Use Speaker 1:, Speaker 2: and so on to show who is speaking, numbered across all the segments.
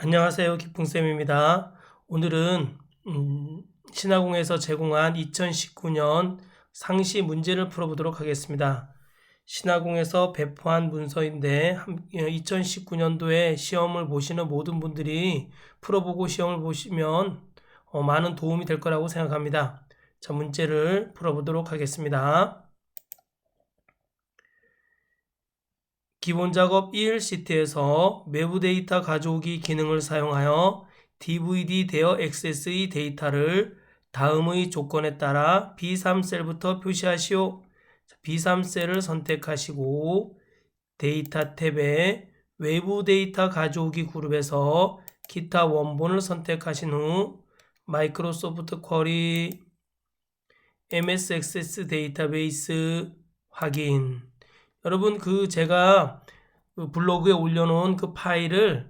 Speaker 1: 안녕하세요. 기풍쌤입니다. 오늘은 신화공에서 제공한 2019년 상시 문제를 풀어보도록 하겠습니다. 신화공에서 배포한 문서인데 2019년도에 시험을 보시는 모든 분들이 풀어보고 시험을 보시면 많은 도움이 될 거라고 생각합니다. 자, 문제를 풀어보도록 하겠습니다. 기본 작업 1 시트에서 외부 데이터 가져오기 기능을 사용하여 DVD 대여 액세스의 데이터를 다음의 조건에 따라 B3셀부터 표시하시오. B3셀을 선택하시고 데이터 탭에 외부 데이터 가져오기 그룹에서 기타 원본을 선택하신 후 마이크로소프트 쿼리 MS 액세스 데이터베이스 확인. 여러분 제가 블로그에 올려놓은 파일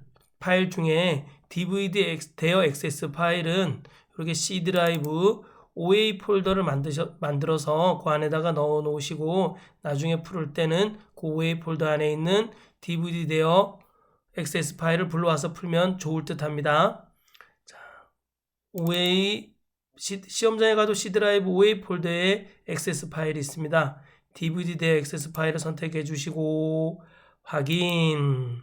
Speaker 1: 중에 DVD 대여 액세스 파일은 이렇게 C 드라이브 OA 폴더를 만들어서 그 안에다가 넣어 놓으시고 나중에 풀을 때는 그 OA 폴더 안에 있는 DVD 대여 액세스 파일을 불러와서 풀면 좋을 듯 합니다. 자, OA 시험장에 가도 C 드라이브 OA 폴더에 액세스 파일이 있습니다. DVD 대여 액세스 파일을 선택해 주시고 확인.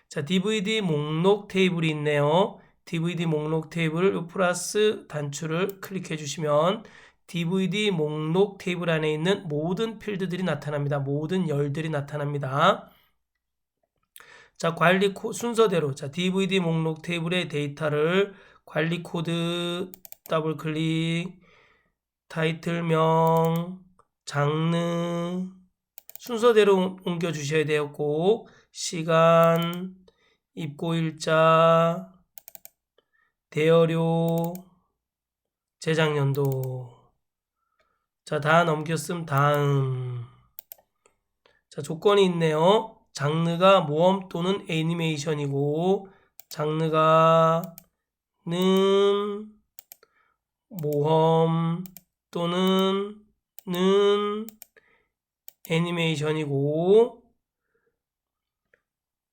Speaker 1: 자, DVD 목록 테이블이 있네요. DVD 목록 테이블 플러스 단추를 클릭해 주시면 DVD 목록 테이블 안에 있는 모든 필드들이 나타납니다. 모든 열들이 나타납니다. 자, 관리 순서대로 DVD 목록 테이블의 데이터를 관리 코드 더블 클릭, 타이틀명, 장르 순서대로 옮겨 주셔야 되었고 시간, 입고일자, 대여료, 제작연도. 자, 다 넘겼음 다음. 자, 조건이 있네요. 장르가 모험 또는 애니메이션이고 장르가는 모험 또는 애니메이션이고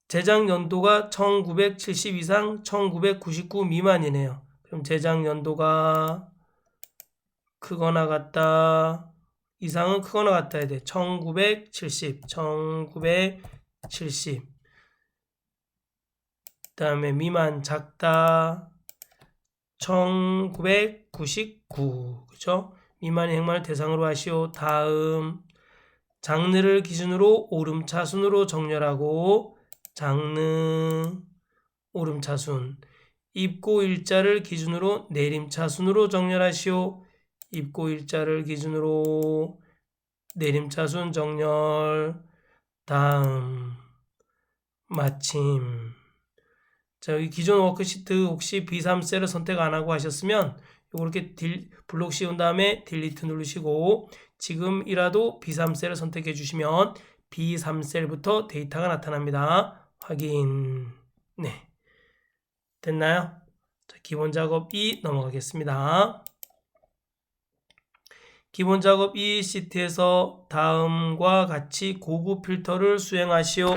Speaker 1: 제작 연도가 1970 이상 1999 미만이네요. 그럼 제작 연도가 크거나 같다. 이상은 크거나 같다 해야 돼. 1970. 그다음에 미만 작다. 1999. 그죠? 미만의 행만을 대상으로 하시오. 다음. 장르를 기준으로 오름차순으로 정렬하고 장르 오름차순. 입고일자를 기준으로 내림차순으로 정렬하시오. 입고일자를 기준으로 내림차순 정렬. 다음 마침. 자, 여기 기존 워크시트 혹시 B3셀을 선택 안 하고 하셨으면 이렇게 블록 씌운 다음에 딜리트 누르시고 지금이라도 B3셀을 선택해 주시면 B3셀부터 데이터가 나타납니다. 확인. 네. 됐나요? 자, 기본 작업 2 넘어가겠습니다. 기본 작업 2 시트에서 다음과 같이 고급 필터를 수행하시오.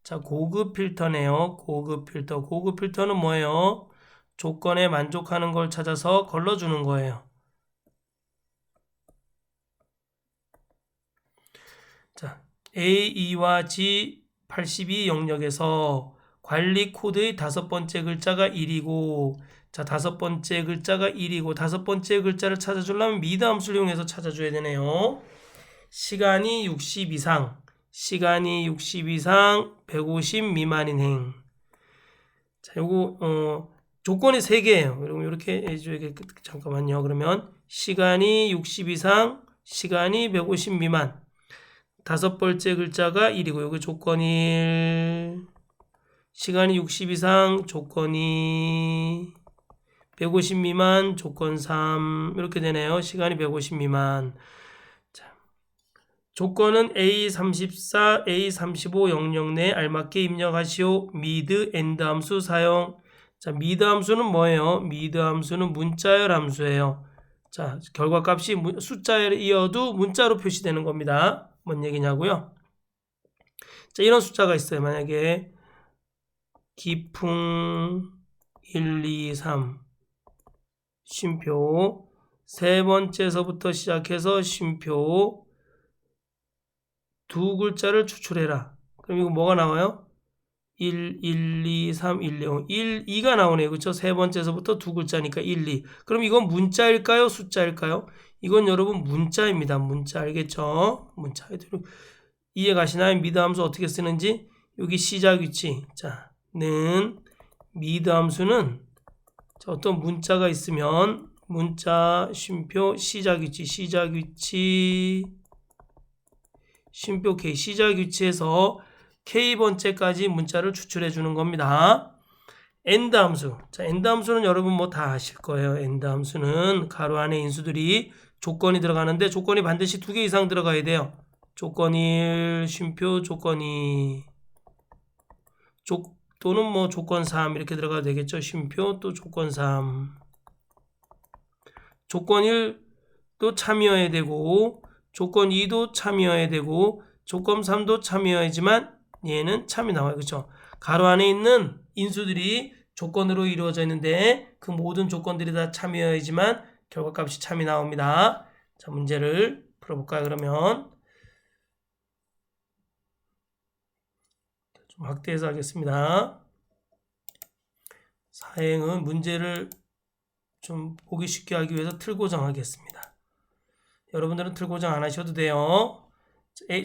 Speaker 1: 자, 고급 필터네요. 고급 필터. 고급 필터는 뭐예요? 조건에 만족하는 걸 찾아서 걸러주는 거예요. 자, A2와 G82 영역에서 관리 코드의 다섯 번째 글자가 1이고 자, 다섯 번째 글자가 1이고 다섯 번째 글자를 찾아주려면 미드 함수를 이용해서 찾아줘야 되네요. 시간이 60 이상 150 미만인 행. 자, 요거 조건이 3개예요. 여러분 이렇게 해줘야 잠깐만요. 그러면 시간이 60 이상, 시간이 150 미만. 다섯 번째 글자가 1이고 여기 조건 1. 시간이 60 이상, 조건이 150 미만, 조건 3. 이렇게 되네요. 시간이 150 미만. 자, 조건은 A34, A35 영역 내에 알맞게 입력하시오. 미드 엔드 함수 사용. 자, 미드 함수는 뭐예요? 미드 함수는 문자열 함수예요. 자, 결과값이 숫자이어도 문자로 표시되는 겁니다. 뭔 얘기냐고요? 자, 이런 숫자가 있어요. 만약에 기풍 1, 2, 3 쉼표 세 번째서부터 시작해서 쉼표 두 글자를 추출해라. 그럼 이거 뭐가 나와요? 1, 2, 3, 1, 2가 나오네요. 그렇죠? 세 번째서부터 두 글자니까 1, 2. 그럼 이건 문자일까요? 숫자일까요? 이건 여러분 문자입니다. 문자 알겠죠? 문자. 이해 가시나요? 미드 함수 어떻게 쓰는지? 여기 시작 위치. 자, 는 미드 함수는 어떤 문자가 있으면 문자 쉼표 시작 위치 쉼표 K 시작 위치에서 K번째까지 문자를 추출해 주는 겁니다. 엔드 함수. 자, 엔드 함수는 여러분 뭐 다 아실 거예요. 엔드 함수는 가로 안에 인수들이 조건이 들어가는데 조건이 반드시 2개 이상 들어가야 돼요. 조건 1, 쉼표 조건 2. 또는 뭐 조건 3 이렇게 들어가도 되겠죠. 쉼표 또 조건 3. 조건 1도 참여해야 되고 조건 2도 참여해야 되고 조건 3도 참여해야지만 얘는 참이 나와요. 그렇죠? 가로 안에 있는 인수들이 조건으로 이루어져 있는데 그 모든 조건들이 다 참여해야지만 결과값이 참이 나옵니다. 자, 문제를 풀어볼까요? 그러면 좀 확대해서 하겠습니다. 사행은 문제를 좀 보기 쉽게 하기 위해서 틀 고정하겠습니다. 여러분들은 틀 고정 안 하셔도 돼요.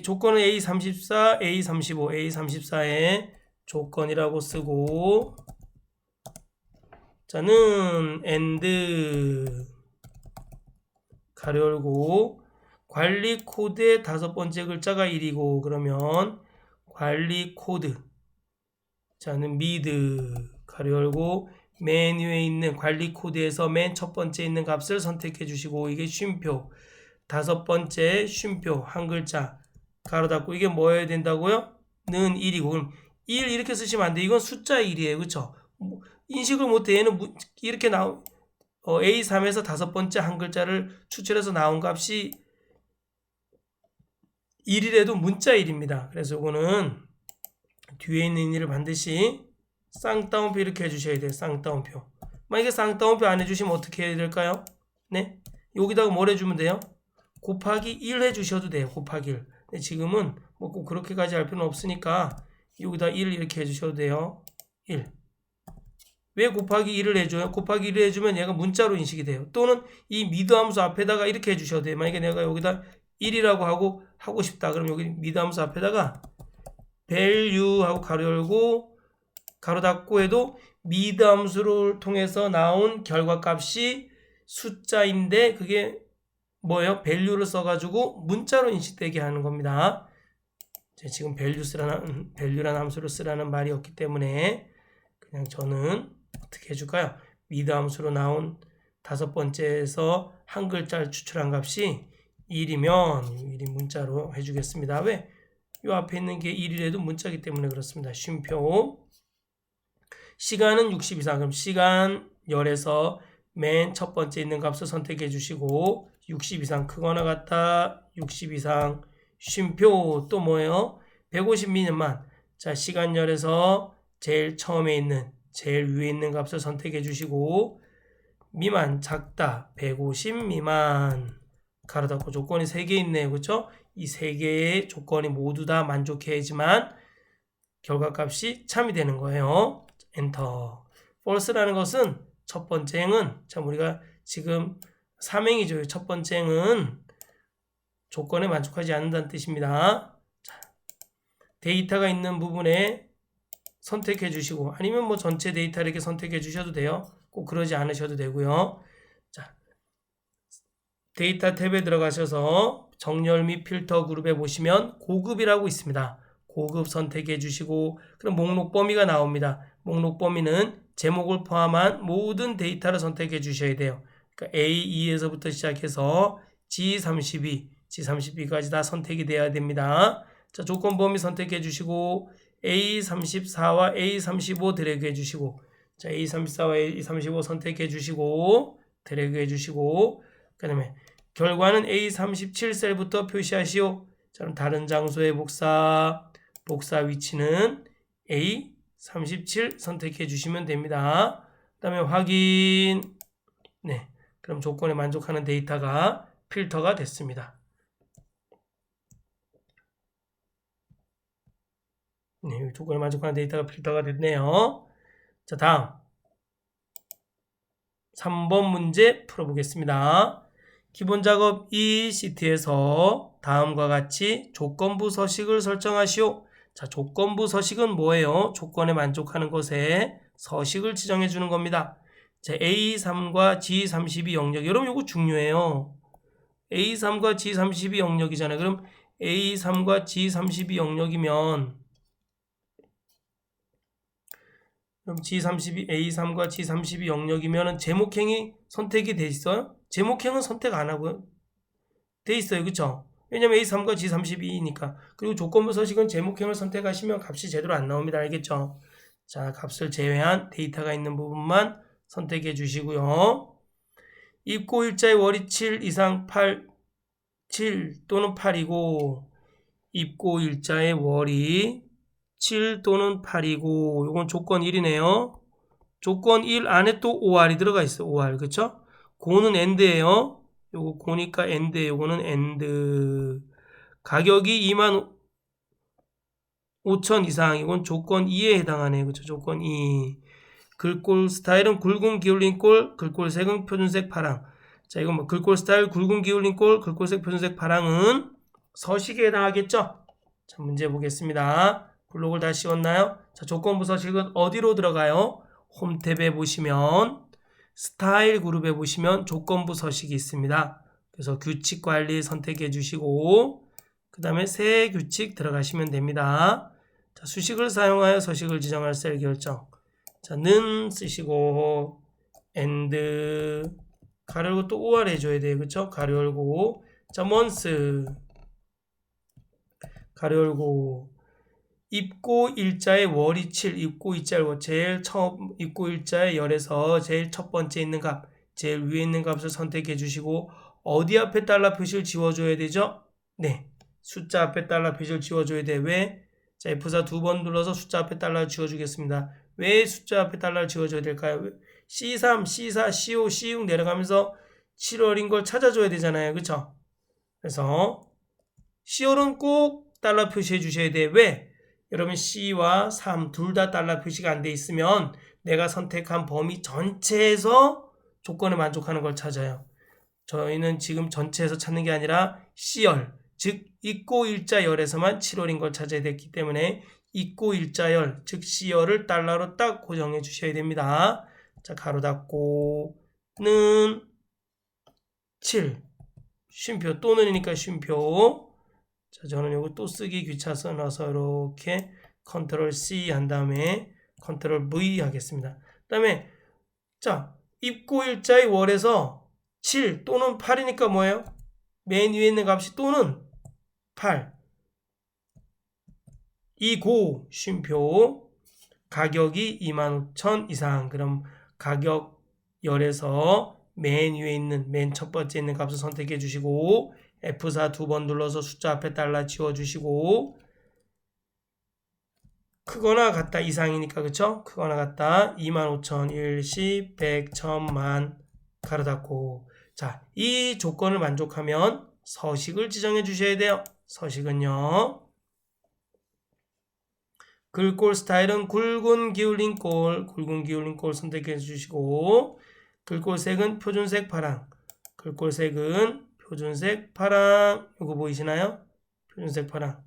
Speaker 1: 조건은 A34, A35, A34의 조건이라고 쓰고 자는 AND 가로 열고 관리 코드의 다섯 번째 글자가 1이고 그러면 관리 코드 자는 미드 가로 열고 맨 위에 있는 관리 코드에서 맨 첫 번째 있는 값을 선택해 주시고 이게 쉼표 다섯 번째 쉼표 한 글자 가로 닫고 이게 뭐여야 된다고요? 는 1이고 그럼 1 이렇게 쓰시면 안 돼. 이건 숫자 1이에요. 그렇죠? 인식을 못해. 얘는 이렇게 A3에서 다섯 번째 한 글자를 추출해서 나온 값이 1이라도 문자 1입니다. 그래서 이거는 뒤에 있는 1을 반드시 쌍따옴표 이렇게 해주셔야 돼요. 쌍따옴표. 만약에 쌍따옴표 안 해주시면 어떻게 해야 될까요? 네, 여기다가 뭘 해주면 돼요? 곱하기 1 해주셔도 돼요. 곱하기 1. 근데 지금은 뭐 꼭 그렇게까지 할 필요는 없으니까 여기다 1 이렇게 해주셔도 돼요. 1. 왜 곱하기 1을 해줘요? 곱하기 1을 해주면 얘가 문자로 인식이 돼요. 또는 이 미드 함수 앞에다가 이렇게 해주셔도 돼요. 만약에 내가 여기다 1이라고 하고 싶다. 그럼 여기 미드 함수 앞에다가 value 하고 가로 열고 가로 닫고 해도 미드 함수를 통해서 나온 결과값이 숫자인데 그게 뭐예요? value를 써가지고 문자로 인식되게 하는 겁니다. 지금 value라는 함수를 쓰라는 말이 없기 때문에 그냥 저는 어떻게 해줄까요? 미드 함수로 나온 다섯 번째에서 한 글자를 추출한 값이 1이면 1이 문자로 해주겠습니다. 왜? 이 앞에 있는 게 1이라도 문자이기 때문에 그렇습니다. 쉼표 시간은 60 이상. 그럼 시간 열에서 맨 첫 번째 있는 값을 선택해 주시고 60 이상 크거나 같다. 60 이상 쉼표 또 뭐예요? 150 미만만. 자, 시간 열에서 제일 처음에 있는 제일 위에 있는 값을 선택해 주시고 미만 작다 150 미만 가로 닫고 조건이 3개 있네요. 그렇죠? 이 3개의 조건이 모두 다 만족해야지만 결과값이 참이 되는 거예요. 엔터. false라는 것은 첫 번째 행은 참 우리가 지금 3행이죠. 첫 번째 행은 조건에 만족하지 않는다는 뜻입니다. 자, 데이터가 있는 부분에 선택해 주시고 아니면 뭐 전체 데이터 이렇게 선택해 주셔도 돼요. 꼭 그러지 않으셔도 되고요. 자, 데이터 탭에 들어가셔서 정렬 및 필터 그룹에 보시면 고급이라고 있습니다. 고급 선택해 주시고 그럼 목록 범위가 나옵니다. 목록 범위는 제목을 포함한 모든 데이터를 선택해 주셔야 돼요. 그러니까 A2에서부터 시작해서 G32까지 다 선택이 돼야 됩니다. 자, 조건 범위 선택해 주시고 A34와 A35 드래그 해주시고 자 A34와 A35 선택해 주시고 드래그 해주시고 그 다음에 결과는 A37셀부터 표시하시오. 자, 그럼 다른 장소의 복사 위치는 37 선택해 주시면 됩니다. 그 다음에 확인. 네, 그럼 조건에 만족하는 데이터가 필터가 됐습니다. 네, 조건에 만족하는 데이터가 필터가 됐네요. 자, 다음 3번 문제 풀어보겠습니다. 기본 작업 이 시트에서 다음과 같이 조건부 서식을 설정하시오. 자, 조건부 서식은 뭐예요? 조건에 만족하는 것에 서식을 지정해 주는 겁니다. 자, A3과 G32 영역. 여러분 이거 중요해요. A3과 G32 영역이잖아요. 그럼 A3과 G32 영역이면 그럼 G32, A3과 G32 영역이면 제목행이 선택이 돼 있어요? 제목행은 선택 안 하고요. 돼 있어요. 그쵸? 왜냐면 A3과 G32니까. 그리고 조건부 서식은 제목행을 선택하시면 값이 제대로 안 나옵니다. 알겠죠? 자, 값을 제외한 데이터가 있는 부분만 선택해 주시고요. 입고 일자의 월이 7 이상 7 또는 8이고 입고 일자의 월이 7 또는 8이고 요건 조건 1이네요. 조건 1 안에 또 OR이 들어가 있어요. OR. 그쵸? 고는 AND예요. 요거 고니까 AND, 요거는 AND. 가격이 25,000 이상. 이건 조건 2에 해당하네요. 그쵸? 조건 2. 글꼴 스타일은 굵은 기울린 꼴, 글꼴색은 표준색 파랑. 자, 이건 뭐 글꼴 스타일 굵은 기울린 꼴, 글꼴색 표준색 파랑은 서식에 해당하겠죠? 자, 문제 보겠습니다. 블록을 다 씌웠나요? 자, 조건부 서식은 어디로 들어가요? 홈 탭에 보시면 스타일 그룹에 보시면 조건부 서식이 있습니다. 그래서 규칙 관리 선택해 주시고 그 다음에 새 규칙 들어가시면 됩니다. 자, 수식을 사용하여 서식을 지정할 셀 결정. 자, 는 쓰시고 and 가로 열고 또 OR 해줘야 돼요. 그쵸? 가로 열고 자, months 가로 열고 입고 일자의 월이 7, 입고 일자의 월 제일 처음 입고 일자의 열에서 제일 첫 번째 있는 값, 제일 위에 있는 값을 선택해 주시고 어디 앞에 달러 표시를 지워줘야 되죠? 네, 숫자 앞에 달러 표시를 지워줘야 돼. 왜? 자, F4 두 번 눌러서 숫자 앞에 달러를 지워주겠습니다. 왜 숫자 앞에 달러를 지워줘야 될까요? C3, C4, C5, C6 내려가면서 7월인 걸 찾아줘야 되잖아요. 그쵸? 그래서 C월은 꼭 달러 표시해 주셔야 돼. 왜? 여러분 C와 3 둘 다 달러 표시가 안 돼 있으면 내가 선택한 범위 전체에서 조건에 만족하는 걸 찾아요. 저희는 지금 전체에서 찾는 게 아니라 C열, 즉 입고 일자열에서만 7월인 걸 찾아야 됐기 때문에 입고 일자열, 즉 C열을 달러로 딱 고정해 주셔야 됩니다. 자, 가로 닫고 는 7 쉼표 또는이니까 쉼표. 자, 저는 요거 또 쓰기 귀찮아서 넣어서 이렇게 컨트롤 C 한 다음에 컨트롤 V 하겠습니다. 그 다음에 자, 입고 일자의 월에서 7 또는 8이니까 뭐예요? 맨 위에 있는 값이 또는 8 이고 쉼표 가격이 25,000 이상. 그럼 가격 열에서 맨 위에 있는 맨 첫 번째 있는 값을 선택해 주시고 F4 두 번 눌러서 숫자 앞에 달러 지워주시고 크거나 같다 이상이니까 그쵸? 크거나 같다 25,000 일시 100 1000만 가로 닫고 자, 이 조건을 만족하면 서식을 지정해 주셔야 돼요. 서식은요 글꼴 스타일은 굵은 기울린 꼴 선택해 주시고 글꼴색은 표준색 파랑 글꼴색은 표준색 파랑 이거 보이시나요? 표준색 파랑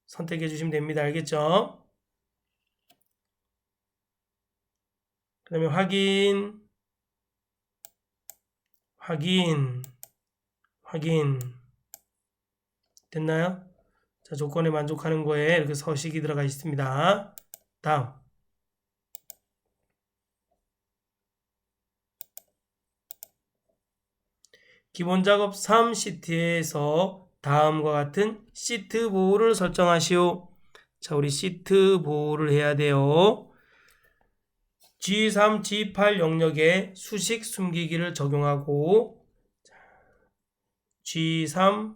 Speaker 1: 선택해 주시면 됩니다. 알겠죠? 그 다음에 확인 됐나요? 자, 조건에 만족하는 거에 이렇게 서식이 들어가 있습니다. 다음 기본 작업 3 시트에서 다음과 같은 시트 보호를 설정하시오. 자, 우리 시트 보호를 해야 돼요. G3, G8 영역에 수식 숨기기를 적용하고 G3,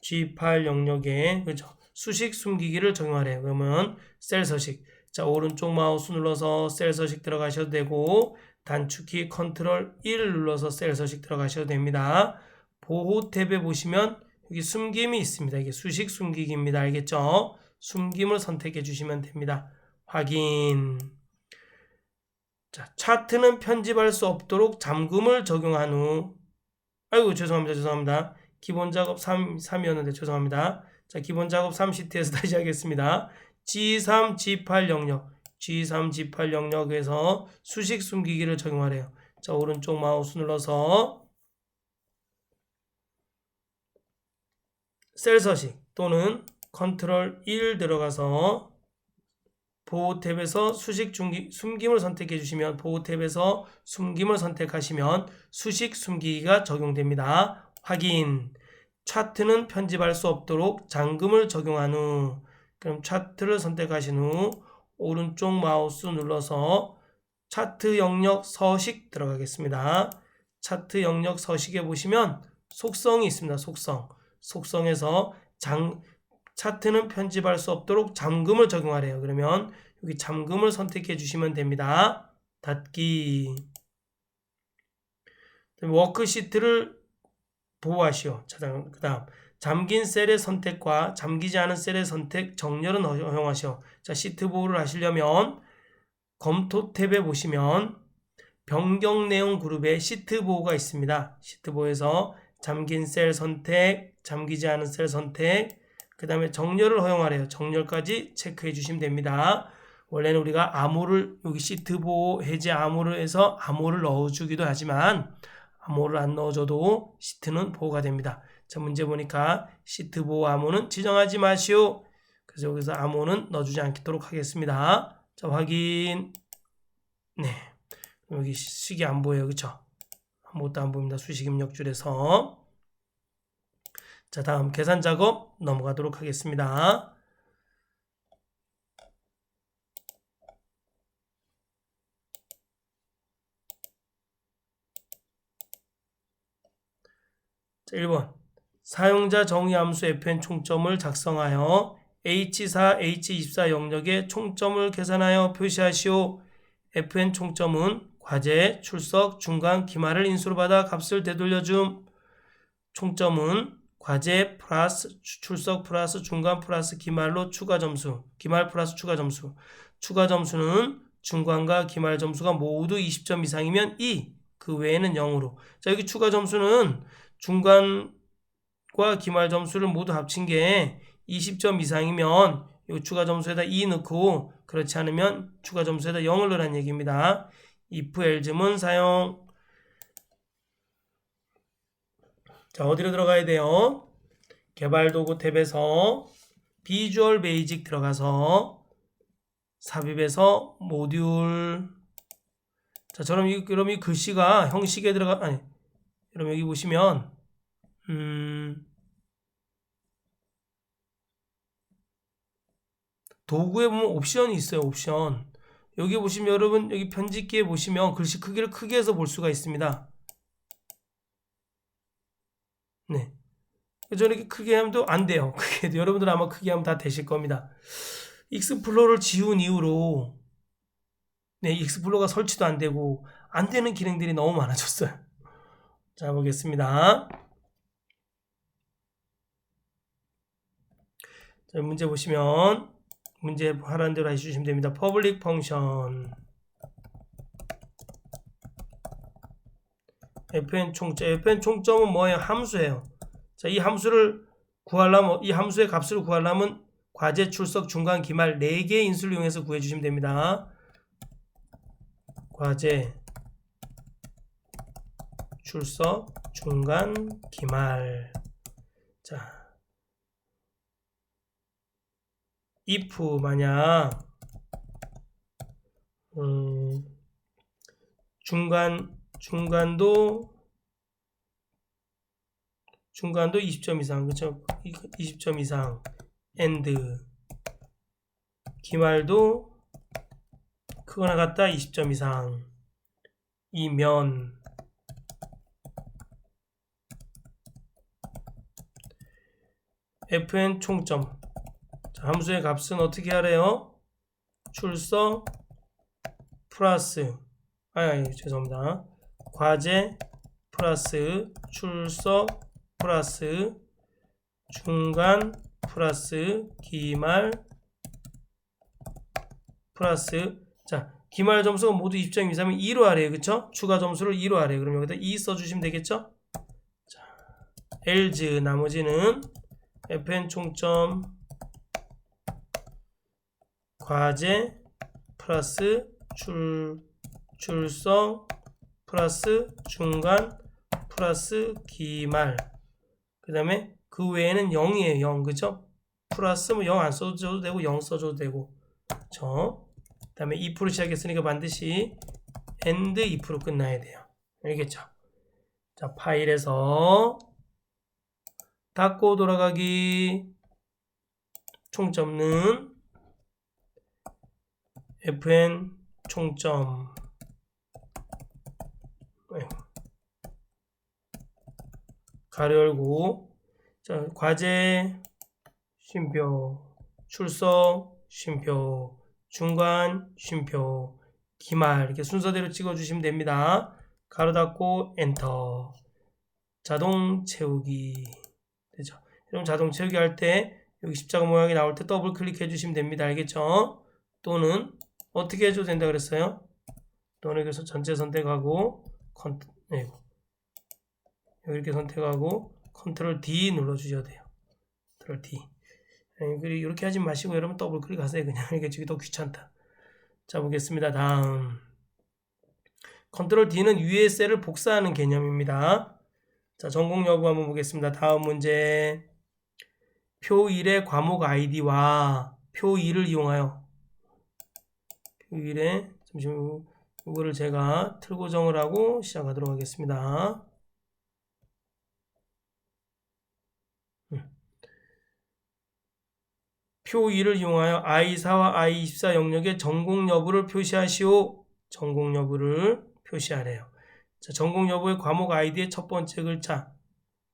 Speaker 1: G8 영역에 그렇죠? 수식 숨기기를 적용하래요. 그러면 셀 서식. 자, 오른쪽 마우스 눌러서 셀 서식 들어가셔도 되고 단축키 컨트롤 1 눌러서 셀 서식 들어가셔도 됩니다. 보호 탭에 보시면 여기 숨김이 있습니다. 이게 수식 숨기기입니다. 알겠죠? 숨김을 선택해 주시면 됩니다. 확인. 자, 차트는 편집할 수 없도록 잠금을 적용한 후 아이고 죄송합니다. 기본 작업 3이었는데 죄송합니다. 자, 기본 작업 3 시트에서 다시 하겠습니다. G3, G8 영역, G3, G8 영역에서 수식 숨기기를 적용하래요. 자, 오른쪽 마우스 눌러서 셀 서식 또는 컨트롤 1 들어가서 보호 탭에서 수식 숨김을 선택해 주시면 보호 탭에서 숨김을 선택하시면 수식 숨기기가 적용됩니다. 확인. 차트는 편집할 수 없도록 잠금을 적용한 후 그럼 차트를 선택하신 후 오른쪽 마우스 눌러서 차트 영역 서식 들어가겠습니다. 차트 영역 서식에 보시면 속성이 있습니다. 속성에서 차트는 편집할 수 없도록 잠금을 적용하래요. 그러면 여기 잠금을 선택해 주시면 됩니다. 닫기. 워크시트를 보호하시오. 그 다음 잠긴 셀의 선택과 잠기지 않은 셀의 선택 정렬은 허용하시오. 자, 시트 보호를 하시려면 검토 탭에 보시면 변경 내용 그룹에 시트 보호가 있습니다. 시트 보호에서 잠긴 셀 선택, 잠기지 않은 셀 선택, 그 다음에 정렬을 허용하래요. 정렬까지 체크해 주시면 됩니다. 원래는 우리가 암호를 여기 시트 보호 해제 암호를 해서 암호를 넣어주기도 하지만 암호를 안 넣어줘도 시트는 보호가 됩니다. 자, 문제 보니까 시트 보호 암호는 지정하지 마시오. 그래서 여기서 암호는 넣어주지 않도록 하겠습니다. 자, 확인. 네, 여기 식이 안 보여요. 그쵸? 아무것도 안 보입니다. 수식 입력줄에서. 자, 다음 계산 작업 넘어가도록 하겠습니다. 자, 1번 사용자 정의 함수 fn 총점을 작성하여 H4, H24 영역에 총점을 계산하여 표시하시오. fn 총점은 과제, 출석, 중간, 기말을 인수로 받아 값을 되돌려줌. 총점은 과제 플러스 출석 플러스 중간 플러스 기말로 추가 점수, 기말 플러스 추가 점수. 추가 점수는 중간과 기말 점수가 모두 20점 이상이면 2, 그 외에는 0으로. 자, 여기 추가 점수는 중간과 기말 점수를 모두 합친 게 20점 이상이면 이 추가 점수에다 2 넣고 그렇지 않으면 추가 점수에다 0을 넣으라는 얘기입니다. if else문 사용. 자, 어디로 들어가야 돼요? 개발도구 탭에서 비주얼 베이직 들어가서 삽입에서 모듈. 자, 그럼 이 글씨가 형식에 그럼 여기 보시면 도구에 보면 옵션이 있어요. 옵션. 여기 보시면 여러분 여기 편집기에 보시면 글씨 크기를 크게 해서 볼 수가 있습니다. 네. 저렇게 크게 하면 안 돼요. 크게 여러분들 아마 크게 하면 다 되실 겁니다. 익스플로러를 지운 이후로 네, 익스플로러가 설치도 안 되고 안 되는 기능들이 너무 많아졌어요. 자, 보겠습니다. 자, 문제 보시면 문제 하라는 대로 해주시면 됩니다. 퍼블릭 펑션 fn 총점. fn 총점은 뭐예요? 함수예요. 자, 이 함수를 구하려면 이 함수의 값을 구하려면 과제, 출석, 중간, 기말 4개의 인수를 이용해서 구해주시면 됩니다. 과제, 출석, 중간, 기말. 자, if 만약 중간도 20점 이상, 그쵸? 20점 이상, and 기말도 크거나 같다 20점 이상 이면 fn 총점 자, 함수의 값은 어떻게 하래요? 출석 플러스 죄송합니다. 과제 플러스 출석 플러스 중간 플러스 기말 플러스 자 기말 점수가 모두 20점 이상이면 2로 하래요. 그쵸? 추가 점수를 2로 하래요. 그럼 여기다 2 써주시면 되겠죠? 자, else 나머지는 fn 총점 과제 플러스 출석 플러스 중간 플러스 기말 그 다음에 그 외에는 0이에요. 0 그죠? 플러스 뭐 0 안 써줘도 되고 0 써줘도 되고 그쵸? 그 다음에 if로 시작했으니까 반드시 and if로 끝나야 돼요. 알겠죠? 자 파일에서 닫고 돌아가기 총점은 fn 총점 가로 열고 자 과제 쉼표 출석 쉼표 중간 쉼표 기말 이렇게 순서대로 찍어주시면 됩니다. 가로 닫고 엔터 자동 채우기 되죠. 그럼 자동 채우기 할 때 여기 십자가 모양이 나올 때 더블 클릭해 주시면 됩니다. 알겠죠? 또는 어떻게 해줘도 된다 그랬어요? 또는 여기서 전체 선택하고 이렇게 선택하고 컨트롤 D 눌러주셔야 돼요. 컨트롤 D. 그리고 이렇게 하지 마시고 여러분 더블 클릭하세요. 그냥 이게 저기 더 귀찮다. 자 보겠습니다. 다음 컨트롤 D는 위의 셀을 복사하는 개념입니다. 자 전공 여부 한번 보겠습니다. 다음 문제 표 1의 과목 아이디와 표 2를 이용하여 표 1에 잠시만 이거를 제가 틀고 정을 하고 시작하도록 하겠습니다. 표 2를 이용하여 I4와 I24 영역의 전공 여부를 표시하시오. 전공 여부를 표시하래요. 자, 전공 여부의 과목 아이디의 첫 번째 글자,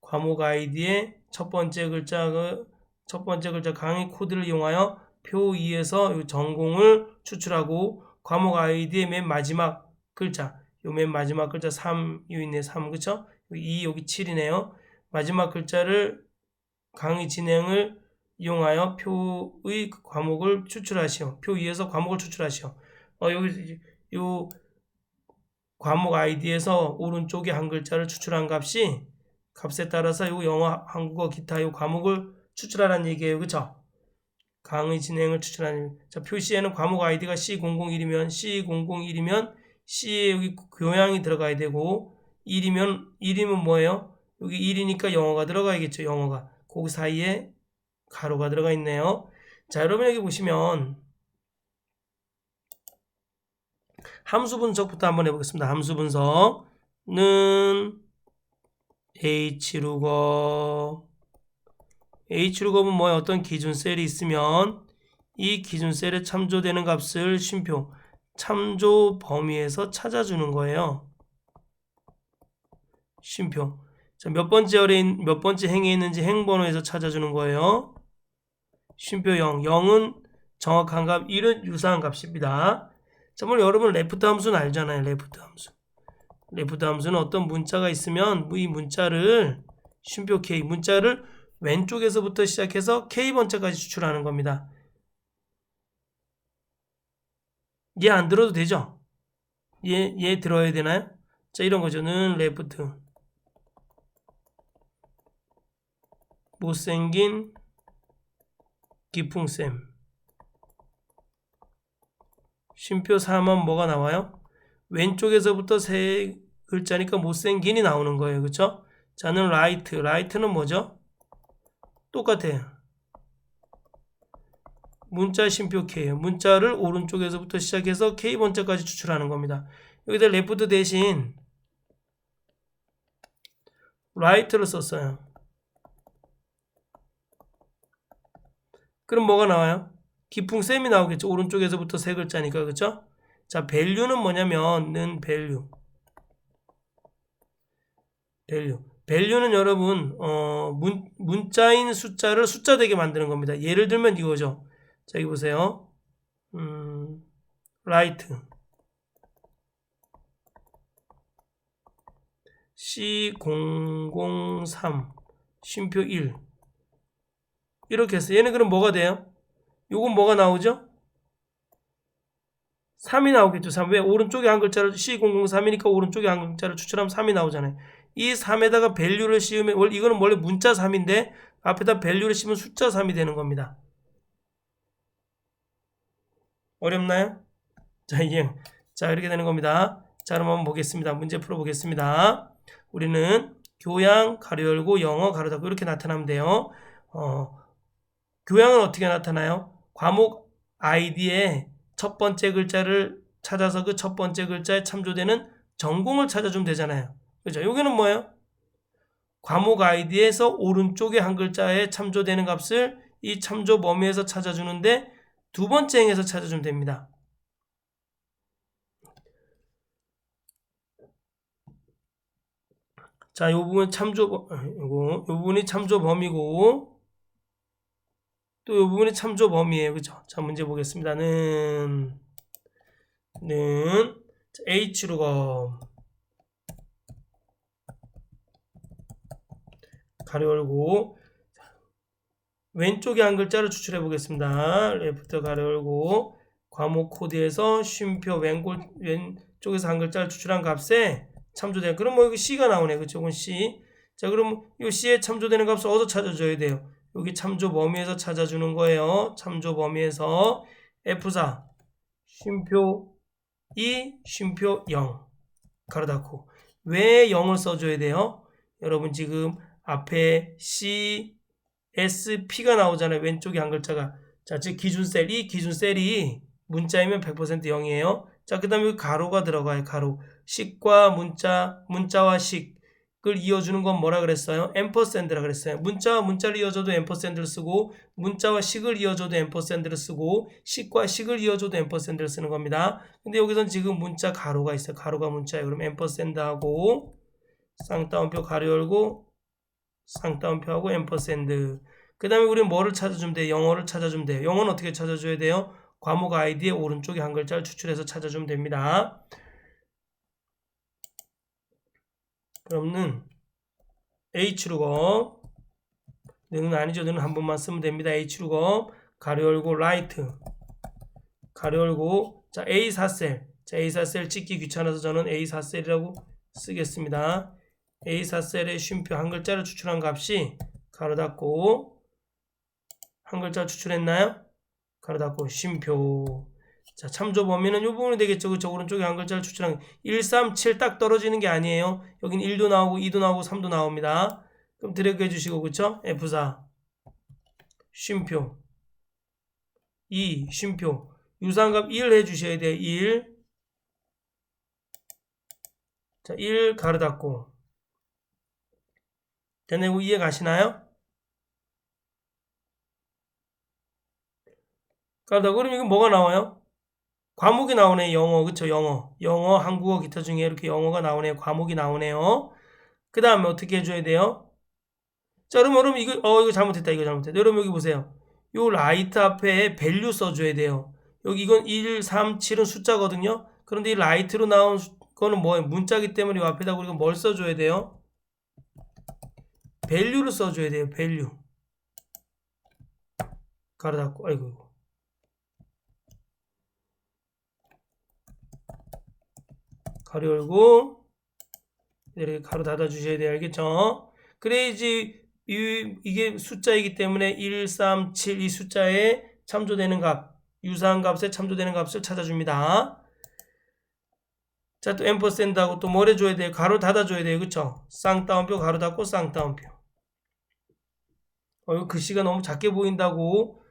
Speaker 1: 과목 아이디의 첫 번째 글자 강의 코드를 이용하여 표 2에서 전공을 추출하고 과목 아이디의 맨 마지막 글자, 요 맨 마지막 글자 3, 요 있네 3 그쵸? 2 여기 7이네요. 마지막 글자를 강의 진행을 이용하여 표의 과목을 추출하시오. 표 2에서 과목을 추출하시오. 여기 요 과목 아이디에서 오른쪽에 한 글자를 추출한 값에 따라서 요 영어, 한국어, 기타 요 과목을 추출하라는 얘기예요. 그쵸? 강의 진행을 추출하는 자 표시에는 과목 아이디가 C001이면 C에 여기 교양이 들어가야 되고 1이면 뭐예요? 여기 1이니까 영어가 들어가야겠죠. 영어가 그 사이에 가로가 들어가 있네요. 자 여러분 여기 보시면 함수 분석부터 한번 해보겠습니다. 함수 분석은 H룩업은 뭐예요? 어떤 기준 셀이 있으면 이 기준 셀에 참조되는 값을 쉼표 참조 범위에서 찾아주는 거예요. 쉼표 자, 몇 번째 행에 있는지 행번호에서 찾아주는 거예요. 쉼표 0 0은 정확한 값 1은 유사한 값입니다. 자, 물론 여러분 레프트 함수는 알잖아요. 레프트 함수는 어떤 문자가 있으면 이 문자를 쉼표 K 문자를 왼쪽에서부터 시작해서 K번째까지 추출하는 겁니다. 얘 안 들어도 되죠? 얘 들어야 되나요? 자 이런 거죠는 레프트 못생긴 기풍쌤 쉼표 4만 뭐가 나와요? 왼쪽에서부터 세 글자니까 못생긴이 나오는 거예요. 그쵸? 자는 라이트는 뭐죠? 똑같아요. 문자 쉼표 K예요. 문자를 오른쪽에서부터 시작해서 K번째까지 추출하는 겁니다. 여기다 레프트 대신 라이트를 썼어요. 그럼 뭐가 나와요? 기풍쌤이 나오겠죠. 오른쪽에서부터 세 글자니까 그쵸? 자 밸류는 뭐냐면 밸류 value는 여러분 문자인 숫자를 숫자 되게 만드는 겁니다. 예를 들면 이거죠. 자, 여기 보세요. right C003 쉼표 1 이렇게 해서 얘는 그럼 뭐가 돼요? 요건 뭐가 나오죠? 3이 나오겠죠. 3. 왜? 오른쪽에 한 글자를 C003이니까 오른쪽에 한 글자를 추출하면 3이 나오잖아요. 이 3에다가 밸류를 씌우면 이거는 원래 문자 3인데 앞에다 밸류를 씌우면 숫자 3이 되는 겁니다. 어렵나요? 자, 이렇게 되는 겁니다. 자, 그럼 한번 보겠습니다. 문제 풀어보겠습니다. 우리는 교양 가로 열고 영어 가로 닫고 이렇게 나타나면 돼요. 교양은 어떻게 나타나요? 과목 아이디에 첫 번째 글자를 찾아서 그 첫 번째 글자에 참조되는 전공을 찾아주면 되잖아요. 그죠? 여기는 뭐예요? 과목 아이디에서 오른쪽에 한 글자에 참조되는 값을 이 참조 범위에서 찾아주는데 두 번째 행에서 찾아주면 됩니다. 자, 이 부분 요 부분이 참조 범위고 또 이 부분이 참조 범위예요. 그죠? 자, 문제 보겠습니다. H로 가로 열고 왼쪽에 한 글자를 추출해 보겠습니다. 레프트 가로 열고 과목 코드에서 쉼표 왼쪽에서 한 글자를 추출한 값에 참조돼요. 그럼 여기 C가 나오네. 그쵸? 이건 C. 자, 그럼 이 C에 참조되는 값을 어디서 찾아줘야 돼요? 여기 참조 범위에서 찾아주는 거예요. 참조 범위에서 F4 쉼표 2 쉼표 0 가로 닫고 왜 0을 써줘야 돼요? 여러분 지금 앞에 C, S, P가 나오잖아요. 왼쪽에 한 글자가. 자, 즉 기준셀, 이 기준셀이 문자이면 100% 0이에요. 자, 그 다음에 가로가 들어가요. 가로. 식과 문자와 식을 이어주는 건 뭐라 그랬어요? 앰퍼샌드라 그랬어요. 문자와 문자를 이어줘도 앰퍼샌드를 쓰고 문자와 식을 이어줘도 앰퍼샌드를 쓰고 식과 식을 이어줘도 앰퍼샌드를 쓰는 겁니다. 근데 여기선 지금 문자 가로가 있어요. 가로가 문자예요. 그럼 앰퍼샌드하고 쌍따옴표 가로 열고 쌍따옴표하고 앰퍼샌드. 그 다음에 우리는 뭐를 찾아주면 돼요? 영어를 찾아주면 돼요. 영어는 어떻게 찾아줘야 돼요? 과목 아이디의 오른쪽에 한 글자를 추출해서 찾아주면 됩니다. 그럼 H루거 는 아니죠. 는 한 번만 쓰면 됩니다. H루거 가로 열고 라이트 가로 열고 자 A4셀 자 A4셀 찍기 귀찮아서 저는 A4셀이라고 쓰겠습니다. A4셀의 쉼표 한 글자를 추출한 값이 가로 닫고 한 글자 추출했나요? 가로 닫고 쉼표. 자, 참조 범위는 이 부분이 되겠죠. 그쵸? 오른쪽에 한 글자를 추출한 1, 3, 7 딱 떨어지는 게 아니에요. 여긴 1도 나오고 2도 나오고 3도 나옵니다. 그럼 드래그 해주시고 그쵸? F4 쉼표 2 쉼표 유사한값 1 해주셔야 돼요. 1 자, 1 가로 닫고 되내고 이해 가시나요? 가로 그럼 이거 뭐가 나와요? 과목이 나오네. 영어 그쵸? 영어 한국어 기타 중에 이렇게 영어가 나오네요. 과목이 나오네요. 그 다음에 어떻게 해줘야 돼요? 자, 여러분 이거 잘못했다. 여러분 여기 보세요. 요 라이트 앞에 밸류 써줘야 돼요. 여기 이건 1, 3, 7은 숫자거든요. 그런데 이 라이트로 나온 거는 뭐예요? 문자기 때문에 이 앞에다 우리가 뭘 써줘야 돼요? 밸류를 써줘야 돼요. 밸류 가로 닫고 아이고 가로 열고 이렇게 가로 닫아 주셔야 돼요. 알겠죠? 그래야지 이게 숫자이기 때문에 1, 3, 7 이 숫자에 참조되는 값 유사한 값에 참조되는 값을 찾아줍니다. 자, 또 앰퍼샌드하고 또 뭘 해줘야 돼요? 가로 닫아줘야 돼요. 그쵸? 쌍따옴표 가로 닫고 쌍따옴표. 이거 글씨가 너무 작게 보인다고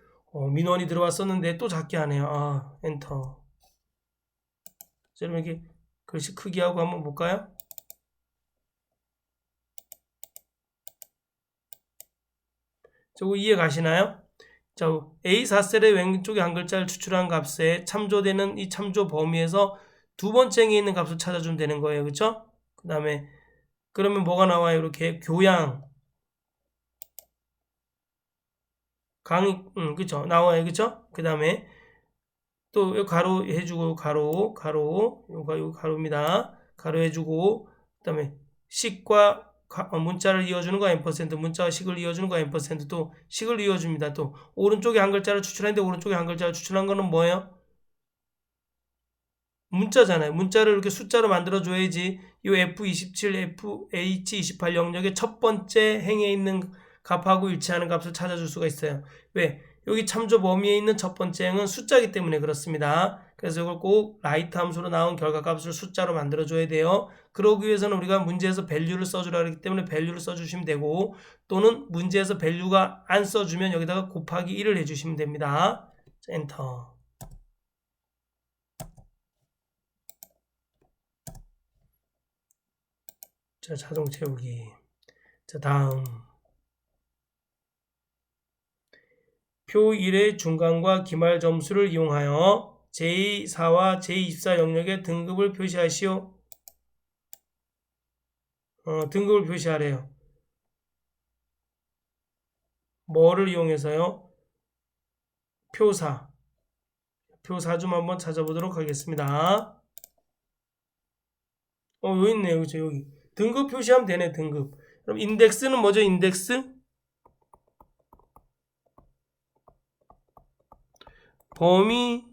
Speaker 1: 민원이 들어왔었는데 또 작게 하네요. 아, 엔터. 자, 여러분 이렇게 글씨 크기하고 한번 볼까요? 저거 이해 가시나요? 자, A4셀의 왼쪽에 한 글자를 추출한 값에 참조되는 이 참조 범위에서 두 번째 행에 있는 값을 찾아주면 되는 거예요. 그쵸? 그 다음에 그러면 뭐가 나와요? 이렇게 교양 강의 그쵸 나와요. 그쵸? 그 다음에 또 요 가로 해주고 가로 요거 가로입니다. 가로 해주고 그 다음에 식과 문자를 이어주는 거 n%, 문자와 식을 이어주는 거 n%, 또 식을 이어줍니다. 또 오른쪽에 한 글자를 추출했는데 오른쪽에 한 글자를 추출한 거는 뭐예요? 문자잖아요. 문자를 이렇게 숫자로 만들어줘야지 이 F27, FH28 영역의 첫 번째 행에 있는 값하고 일치하는 값을 찾아줄 수가 있어요. 왜? 여기 참조 범위에 있는 첫 번째 행은 숫자이기 때문에 그렇습니다. 그래서 이걸 꼭 라이트 함수로 나온 결과값을 숫자로 만들어줘야 돼요. 그러기 위해서는 우리가 문제에서 value를 써주라 그랬기 때문에 value를 써주시면 되고, 또는 문제에서 value가 안 써주면 여기다가 곱하기 1을 해주시면 됩니다. 자, 엔터. 자, 자동 채우기. 자, 다음. 표 1의 중간과 기말 점수를 이용하여 j4와 j24 영역의 등급을 표시하시오. 등급을 표시하래요. 뭐를 이용해서요? 표사. 표사 좀 한번 찾아보도록 하겠습니다. 여기 있네요. 그죠? 여기. 등급 표시하면 되네, 등급. 그럼 인덱스는 뭐죠? 인덱스? 범위,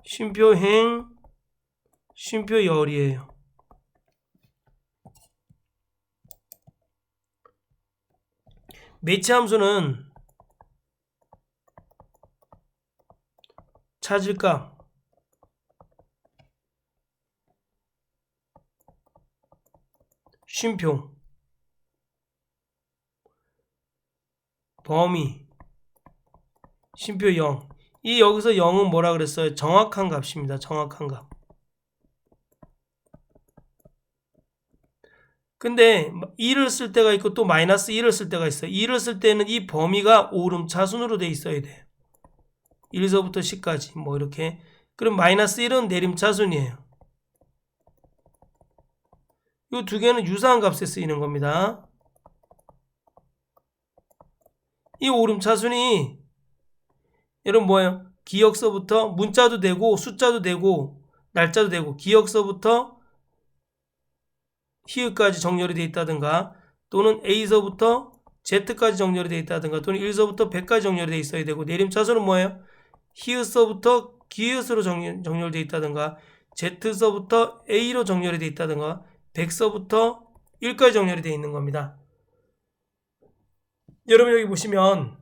Speaker 1: 쉼표행, 쉼표열이에요. 매치 함수는 찾을 값, 쉼표, 범위, 쉼표 0. 이 여기서 0은 뭐라 그랬어요? 정확한 값입니다. 정확한 값. 근데 2를 쓸 때가 있고 또 마이너스 1을 쓸 때가 있어요. 2를 쓸 때는 이 범위가 오름차순으로 돼 있어야 돼요. 1서부터 10까지 뭐 이렇게. 그럼 마이너스 1은 내림차순이에요. 이 두 개는 유사한 값에 쓰이는 겁니다. 이 오름차순이 여러분 뭐예요? 기역서부터 문자도 되고 숫자도 되고 날짜도 되고 기역서부터 히읗까지 정렬이 되어 있다든가 또는 A서부터 Z까지 정렬이 되어 있다든가 또는 1서부터 100까지 정렬이 되어 있어야 되고 내림차순은 뭐예요? 히읗서부터 기읗으로 정렬되어 있다든가 Z서부터 A로 정렬이 되어 있다든가 100서부터 1까지 정렬이 되어 있는 겁니다. 여러분 여기 보시면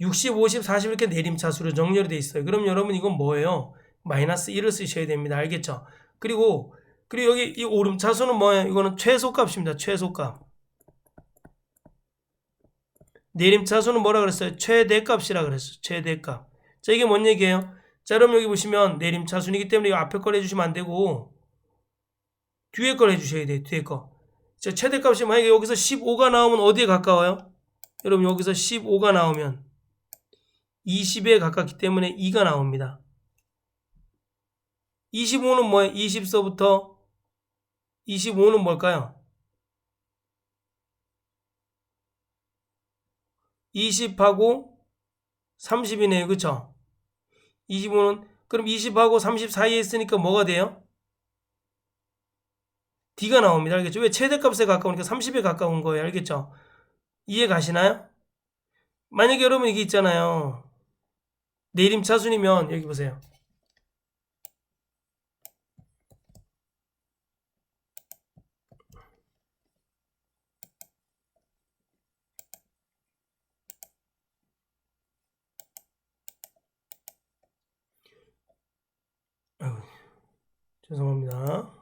Speaker 1: 60, 50, 40 이렇게 내림차수로 정렬이 되어 있어요. 그럼 여러분 이건 뭐예요? 마이너스 1을 쓰셔야 됩니다. 알겠죠? 그리고 여기 이 오름차수는 뭐예요? 이거는 최소값입니다. 최소값. 내림차수는 뭐라 그랬어요? 최대값이라 그랬어요. 최대값. 자, 이게 뭔 얘기예요? 자, 그럼 여기 보시면 내림차순이기 때문에 이 앞에 걸 해주시면 안 되고 뒤에 걸 해주셔야 돼요. 뒤에 거. 자, 최대값이 만약에 여기서 15가 나오면 어디에 가까워요? 여러분 여기서 15가 나오면 20에 가깝기 때문에 2가 나옵니다. 25는 뭐예요? 20서부터 25는 뭘까요? 20하고 30이네요. 그쵸? 25는 그럼 20하고 30 사이에 있으니까 뭐가 돼요? D가 나옵니다. 알겠죠? 왜 최대값에 가까우니까 30에 가까운 거예요. 알겠죠? 이해 가시나요? 만약에 여러분 이게 있잖아요. 내림차순이면 여기 보세요. 아유, 죄송합니다.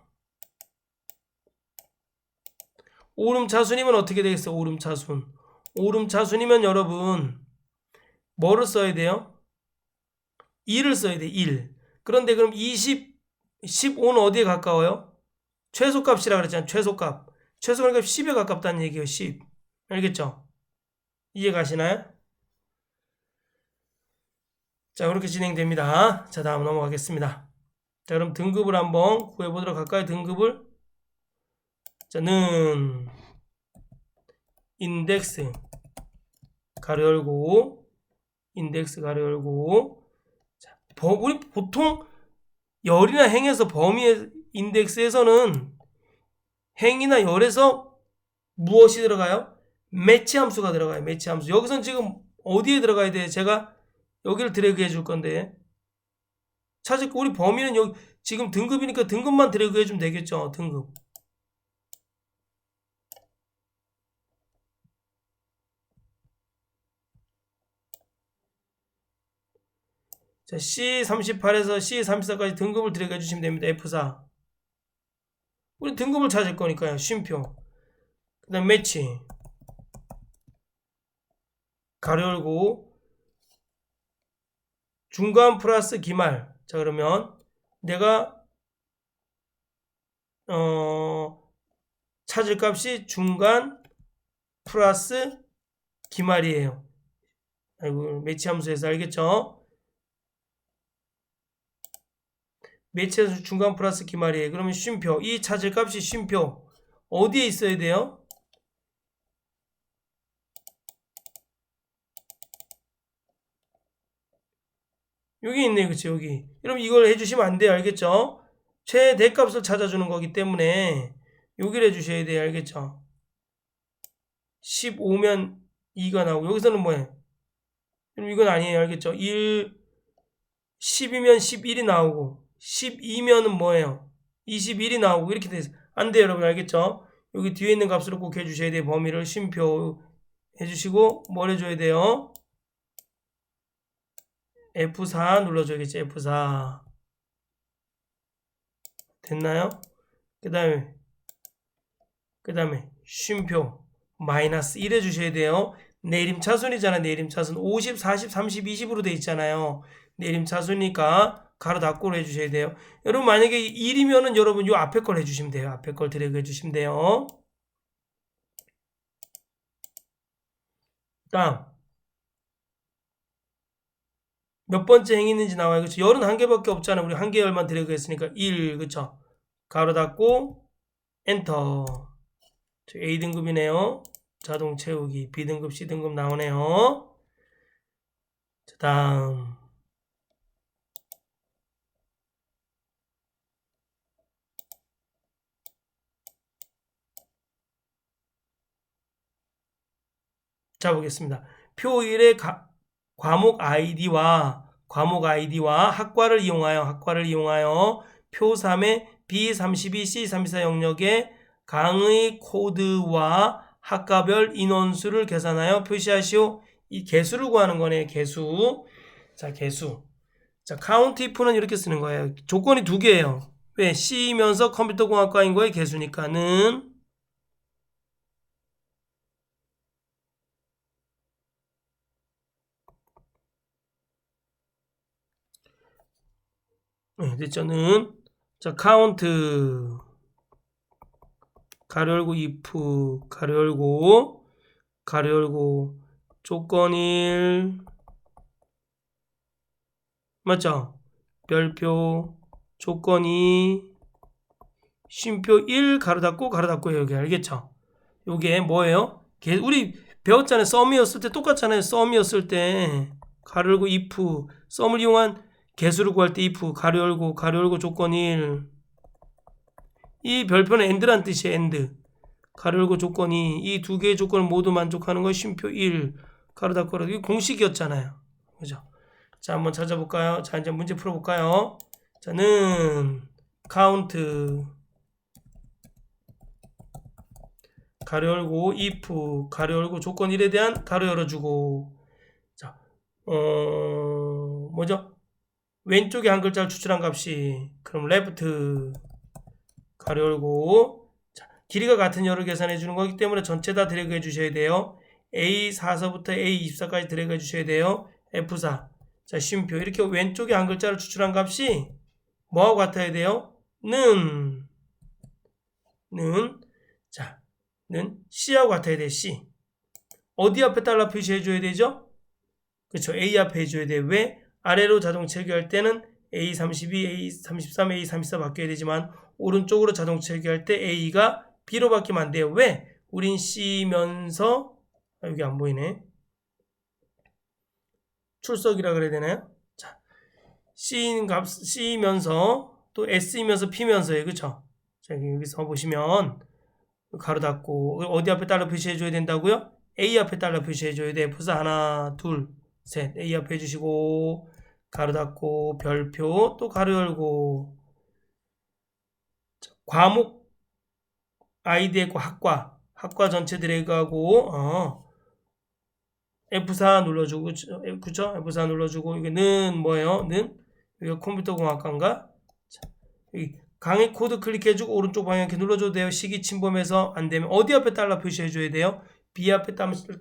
Speaker 1: 오름차순이면 어떻게 되겠어요? 오름차순. 오름차순이면 여러분 뭐를 써야 돼요? 1을 써야 돼. 1. 그런데 그럼 20, 15는 어디에 가까워요? 최소값이라 그랬잖아요. 최소값. 최소값 10에 가깝다는 얘기예요. 10. 알겠죠? 이해 가시나요? 자, 그렇게 진행됩니다. 자, 다음 넘어가겠습니다. 자, 그럼 등급을 한번 구해보도록 할까요? 등급을. 자, 는 인덱스 가로 열고 인덱스 가로 열고. 자, 우리 보통 열이나 행에서 범위의 인덱스에서는 행이나 열에서 무엇이 들어가요? 매치 함수가 들어가요. 매치 함수. 여기선 지금 어디에 들어가야 돼요? 제가 여기를 드래그 해줄 건데 찾을 거. 우리 범위는 여기 지금 등급이니까 등급만 드래그 해주면 되겠죠. 등급. 자, C38에서 C34까지 등급을 드래그 해주시면 됩니다. F4. 우리 등급을 찾을 거니까요. 쉼표. 그 다음 매치 가로 열고 중간 플러스 기말. 자, 그러면 내가 찾을 값이 중간 플러스 기말이에요. 아이고, 매치 함수에서 알겠죠? 매치에서 중간 플러스 기말이에요. 그러면 쉼표. 이 찾을 값이 쉼표. 어디에 있어야 돼요? 여기 있네요. 그치? 여기. 여러분 이걸 해주시면 안 돼요. 알겠죠? 최대값을 찾아주는 거기 때문에 여기를 해주셔야 돼요. 알겠죠? 15면 2가 나오고 여기서는 뭐예요? 그럼 이건 아니에요. 알겠죠? 10이면 11이 나오고 12면은 뭐예요? 21이 나오고 이렇게 돼서 안 돼요. 여러분 알겠죠? 여기 뒤에 있는 값으로 꼭 해주셔야 돼요. 범위를 쉼표 해주시고 뭘 해줘야 돼요? F4 눌러줘야겠죠. F4 됐나요? 그 다음에 쉼표 마이너스 1 해주셔야 돼요. 내림차순이잖아. 내림차순 50, 40, 30, 20으로 돼 있잖아요. 내림차순이니까 가로 닫고로 해주셔야 돼요. 여러분 만약에 1이면은 여러분 요 앞에 걸 해주시면 돼요. 앞에 걸 드래그 해주시면 돼요. 다음 몇 번째 행이 있는지 나와요. 그렇죠? 열은 한 개밖에 없잖아요. 우리 한 개 열만 드래그 했으니까 1. 그렇죠? 가로 닫고 엔터. A등급이네요. 자동 채우기. B등급, C등급 나오네요. 자, 다음 자 보겠습니다. 표 1의 과목 아이디와 학과를 이용하여 표 3의 B32, C34 영역의 강의 코드와 학과별 인원수를 계산하여 표시하시오. 이 개수를 구하는 거네요. 개수. 자, 개수. 자, 카운트 if는 이렇게 쓰는 거예요. 조건이 두 개예요. 왜? C이면서 컴퓨터공학과인 거의 개수니까는 됐죠?는 자, 카운트 가로 열고 if 가로 열고 조건 1 맞죠? 별표 조건 2 쉼표 1 가로 닫고 여기 알겠죠? 요게 뭐예요? 우리 배웠잖아요. 썸이었을 때 똑같잖아요. 썸이었을 때 가로 열고 if 썸을 이용한 개수를 구할 때 if 가로 열고 조건 1 이 별표는 and란 뜻이에요. and 가로 열고 조건 2 이 두 개의 조건을 모두 만족하는 거 쉼표 1 가로 닫고 이게 공식이었잖아요. 그죠? 자, 한번 찾아볼까요? 자, 이제 문제 풀어볼까요? 자, 는 카운트 가로 열고 if 가로 열고 조건 1에 대한 가로 열어주고. 자, 뭐죠? 왼쪽에 한 글자를 추출한 값이 그럼 left 가로 열고. 자, 길이가 같은 열을 계산해 주는 거기 때문에 전체 다 드래그 해 주셔야 돼요. A44부터 A24까지 드래그 해 주셔야 돼요. F4. 자, 쉼표. 이렇게 왼쪽에 한 글자를 추출한 값이 뭐하고 같아야 돼요? 자, 는 C하고 같아야 돼. C. 어디 앞에 달러 표시해 줘야 되죠? 그렇죠. A 앞에 해줘야 돼. 왜? 아래로 자동 체크할 때는 A32, A33, A34 바뀌어야 되지만 오른쪽으로 자동 체크할 때 A가 B로 바뀌면 안 돼요. 왜? 우린 C면서 여기 안 보이네. 출석이라 그래야 되나요? 자, C면서 또 S이면서 P면서예요. 그쵸? 자, 여기서 보시면 가로 닫고 어디 앞에 달러 표시해 줘야 된다고요? A 앞에 달러 표시해 줘야 돼. F4 하나, 둘, 셋. A 앞에 해주시고 가로 닫고 별표 또 가로 열고 자, 과목 아이디 했고 학과 전체 드래그하고 F4 눌러주고 그쵸? F4 눌러주고 이게는 뭐예요? 는 여기가 컴퓨터공학과인가? 자, 여기 강의 코드 클릭해주고 오른쪽 방향 이렇게 눌러줘도 돼요. 시기 침범해서 안되면 어디 앞에 달러 표시해줘야 돼요? B 앞에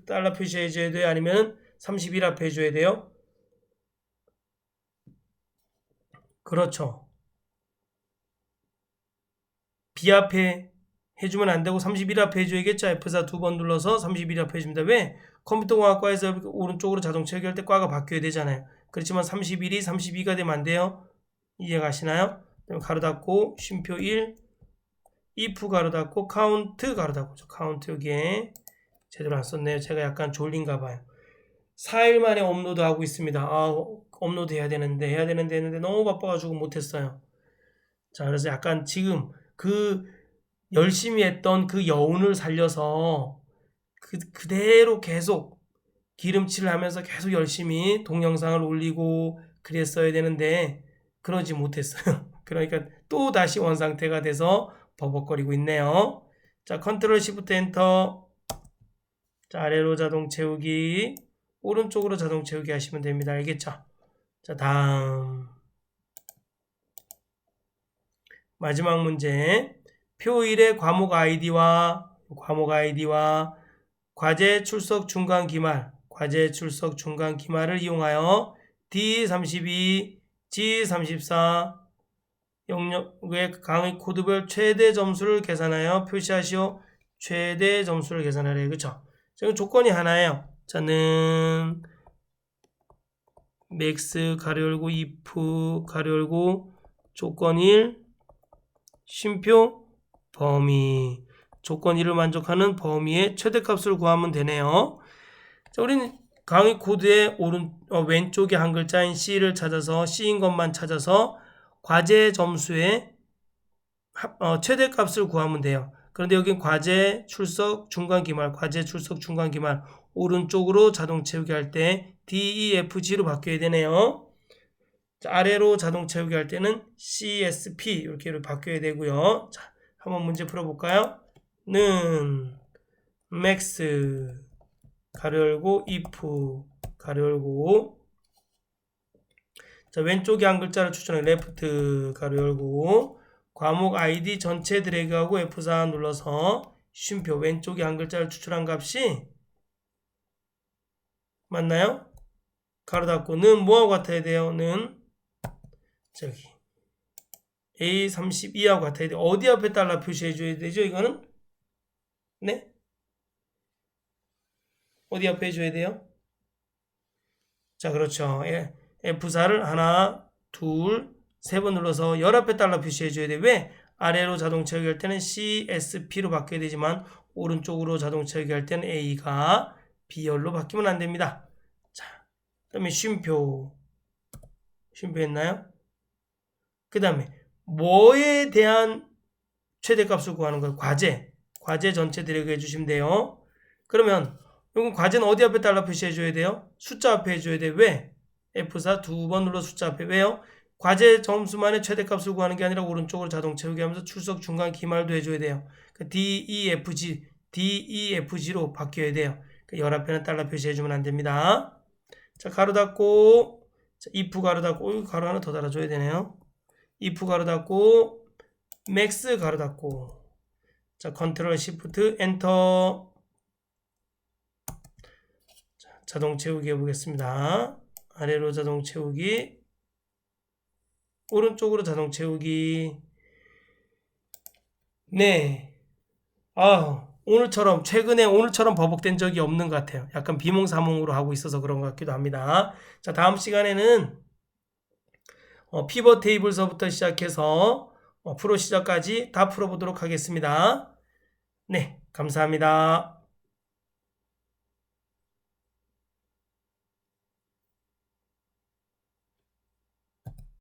Speaker 1: 달러 표시해줘야 돼요? 아니면 31 앞에 해줘야 돼요? 그렇죠. B 앞에 해주면 안되고 31 앞에 해줘야겠죠. F4 두 번 눌러서 31 앞에 해줍니다. 왜? 컴퓨터공학과에서 오른쪽으로 자동차 해결할 때 과가 바뀌어야 되잖아요. 그렇지만 31이 32가 되면 안돼요. 이해가시나요? 가로 닫고 쉼표 1 if 가로 닫고 카운트 가로 닫고 카운트 여기에 제대로 안 썼네요. 제가 약간 졸린가 봐요. 4일 만에 업로드 하고 있습니다. 업로드 해야 되는데 했는데 너무 바빠가지고 못했어요. 자, 그래서 약간 지금 그 열심히 했던 그 여운을 살려서 그대로 계속 기름칠을 하면서 계속 열심히 동영상을 올리고 그랬어야 되는데 그러지 못했어요. 그러니까 또 다시 원상태가 돼서 버벅거리고 있네요. 자, 컨트롤 시프트 엔터. 자, 아래로 자동 채우기, 오른쪽으로 자동 채우기 하시면 됩니다. 알겠죠? 자, 다음 마지막 문제. 표 1의 과목 아이디와 과제 출석 중간 기말, 을 이용하여 D32, G34 영역의 강의 코드별 최대 점수를 계산하여 표시하시오. 최대 점수를 계산하래요. 그쵸? 지금 조건이 하나예요. 자는 max 가로 열고 if 가로 열고 조건 1 쉼표 범위 조건 1을 만족하는 범위의 최대값을 구하면 되네요. 자, 우리는 강의 코드의 왼쪽에 한 글자인 C를 찾아서 C인 것만 찾아서 과제 점수의 최대값을 구하면 돼요. 그런데 여긴 과제 출석 중간 기말 오른쪽으로 자동 채우기 할 때 DEFG로 바뀌어야 되네요. 자, 아래로 자동 채우기 할 때는 CSP 이렇게 바뀌어야 되고요. 자, 한번 문제 풀어볼까요? 는 max 가로 열고 if 가로 열고 자, 왼쪽에 한 글자를 추천해 left 가로 열고 과목 아이디 전체 드래그하고 F4 눌러서 쉼표 왼쪽에 한 글자를 추출한 값이 맞나요? 가로 닫고 는 뭐하고 같아야 돼요? 는 저기 A32하고 같아야 돼요. 어디 앞에 달러 표시해 줘야 되죠? 이거는 네? 어디 앞에 해줘야 돼요? 자, 그렇죠. F4를 하나, 둘, 세 번 눌러서 열 앞에 달러 표시해 줘야 돼. 왜? 아래로 자동 채우기 할 때는 CSP로 바뀌어야 되지만 오른쪽으로 자동 채우기 할 때는 A가 B열로 바뀌면 안 됩니다. 자, 그 다음에 쉼표 했나요? 그 다음에 뭐에 대한 최대값을 구하는 거예요? 과제 전체 드래그 해주시면 돼요. 그러면 이건 과제는 어디 앞에 달러 표시해 줘야 돼요? 숫자 앞에 해줘야 돼. 왜? F4 두 번 눌러 숫자 앞에. 왜요? 과제 점수만의 최대값을 구하는 게 아니라 오른쪽으로 자동 채우기 하면서 출석 중간 기말도 해줘야 돼요. DEFG로 바뀌어야 돼요. 열 앞에는 달러 표시해주면 안 됩니다. 자, 가로 닫고 자, if 가로 닫고 가로 하나 더 달아줘야 되네요. if 가로 닫고 max 가로 닫고 자, 컨트롤 시프트 엔터. 자, 자동 채우기 해보겠습니다. 아래로 자동 채우기, 오른쪽으로 자동 채우기. 네. 최근에 오늘처럼 버벅된 적이 없는 것 같아요. 약간 비몽사몽으로 하고 있어서 그런 것 같기도 합니다. 자, 다음 시간에는 피벗 테이블서부터 시작해서 프로시저까지 다 풀어보도록 하겠습니다. 네, 감사합니다.